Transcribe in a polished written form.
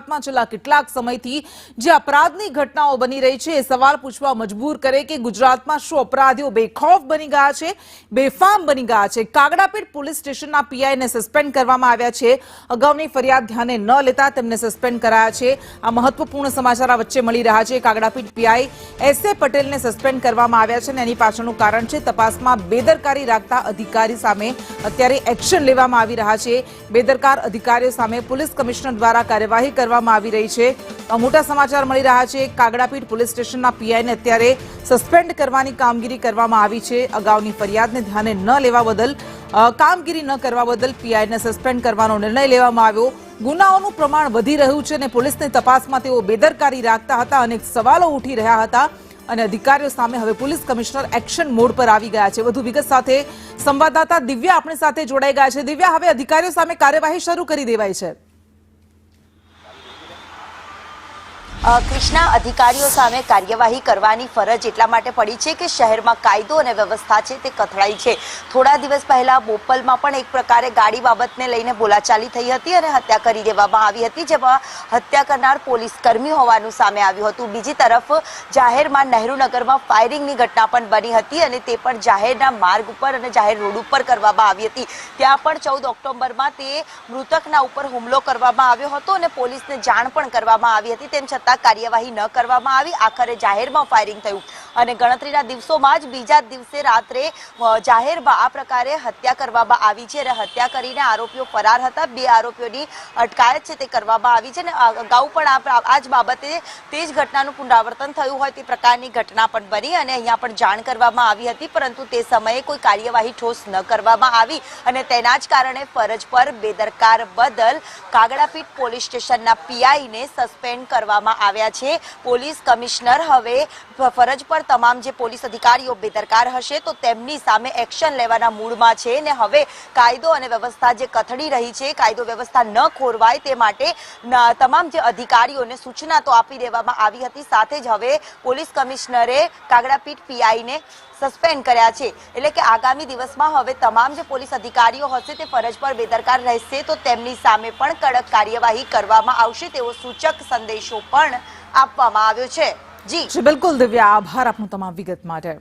ગુજરાતમાં છેલ્લા કેટલાક સમયથી જે અપરાધની ઘટનાઓ બની રહી છે એ સવાલ પૂછવા મજબૂર કરે કે ગુજરાતમાં શું અપરાધીઓ બેખૌફ બની ગયા છે, બેફામ બની ગયા છે। કાગડાપીઠ પોલીસ સ્ટેશનના પીઆઈને સસ્પેન્ડ કરવામાં આવ્યા છે। અગાઉની ફરિયાદ ધ્યાને ન લેતા તેમને સસ્પેન્ડ કરાયા છે। આ મહત્વપૂર્ણ સમાચાર આ વચ્ચે મળી રહ્યા છે। કાગડાપીઠ પીઆઈ એસએ પટેલને સસ્પેન્ડ કરવામાં આવ્યા છે અને એની પાછળનું કારણ છે તપાસમાં બેદરકારી રાખતા અધિકારી સામે અત્યારે એક્શન લેવામાં આવી રહ્યા છે। બેદરકાર અધિકારીઓ સામે પોલીસ કમિશનર દ્વારા કાર્યવાહી કરવામાં આવી રહી છે। મોટા સમાચાર મળી રહ્યા છે। કાગડાપીઠ પોલીસ સ્ટેશનના પીઆઈને અત્યારે સસ્પેન્ડ કરવાની કામગીરી કરવામાં આવી છે। અગાઉની ફરિયાદને ધ્યાને ન લેવા બદલ કામગીરી ન કરવા બદલ પીઆઈને સસ્પેન્ડ કરવાનો નિર્ણય લેવામાં આવ્યો। ગુનાઓનું પ્રમાણ વધી રહ્યું છે અને પોલીસની તપાસમાં તેઓ બેદરકારી રાખતા હતા। અનેક સવાલો ઉઠી રહ્યા હતા અને અધિકારીઓ સામે હવે પોલીસ કમિશનર એક્શન મોડ પર આવી ગયા છે। વધુ વિગત સાથે સંવાદદાતા દિવ્યા આપણી સાથે જોડાઈ ગયા છે। દિવ્યા, હવે અધિકારીઓ સામે કાર્યવાહી શરૂ કરી દેવાઈ છે। કૃષ્ણા, અધિકારીઓ સામે કાર્યવાહી કરવાની ફરજ એટલા માટે પડી છે કે શહેરમાં કાયદો અને વ્યવસ્થા છે તે કથળાઈ છે। થોડા દિવસ પહેલા બોપલમાં પણ એક પ્રકારે ગાડી બાબતને લઈને બોલાચાલી થઈ હતી અને હત્યા કરી દેવામાં આવી હતી, જેમાં હત્યા કરનાર પોલીસ કર્મી હોવાનું સામે આવ્યું હતું। બીજી તરફ જાહેરમાં નહેરુનગરમાં ફાયરિંગની ઘટના પણ બની હતી અને તે પણ જાહેરના માર્ગ ઉપર અને જાહેર રોડ ઉપર કરવામાં આવી હતી। ત્યાં પણ 14 ઓક્ટોબરમાં તે મૃતકના ઉપર હુમલો કરવામાં આવ્યો હતો અને પોલીસને જાણ પણ કરવામાં આવી હતી। તેમ છતાં કાર્યવાહી ન કરવામાં આવી। આખરે જાહેરમાં ફાયરિંગ થયું અને ગણતરીના દિવસોમાં જ બીજા દિવસે રાત્રે જાહેરમાં આ પ્રકારે હત્યા કરવામાં આવી છે અને હત્યા કરીને આરોપીઓ ફરાર હતા। 2 આરોપીઓની અટકાયત છે તે કરવામાં આવી છે અને અગાઉ પણ આ જ બાબતે તે જ ઘટનાનું પુનરાવર્તન થયું હોય તે પ્રકારની ઘટના પણ બની અને અહીંયા પણ જાણ કરવામાં આવી હતી, પરંતુ તે સમયે કોઈ કાર્યવાહી ઠોસ ન કરવામાં આવી અને તેના જ કારણે ફરજ પર બેદરકાર બદલ કાગડાપીઠ પોલીસ સ્ટેશનના પીઆઈને સસ્પેન્ડ કરવામાં આવ્યા છે। પોલીસ કમિશનર હવે ફરજ પર તમામ જે પોલીસ અધિકારીઓ બેદરકાર હશે તો તેમની સામે એક્શન લેવાના મૂડમાં છે ને હવે કાયદો અને વ્યવસ્થા જે કથળી રહી છે, કાયદો વ્યવસ્થા ન ખોરવાય તે માટે તમામ જે અધિકારીઓને સૂચના તો આપી દેવામાં આવી હતી। સાથે જ હવે પોલીસ કમિશનરે કાગડાપીઠ પીઆઈને સસ્પેન્ડ કર્યા છે। એટલે કે આગામી દિવસમાં હવે તમામ જે પોલીસ અધિકારીઓ હશે તે ફરજ પર બેદરકાર રહેશે તો તેમની સામે પણ કડક કાર્યવાહી કરવામાં આવશે તેવો સૂચક સંદેશો પણ આપવામાં આવ્યો છે। જી બિલકુલ દિવ્યા, આભાર આપનો તમામ વિગત માટે।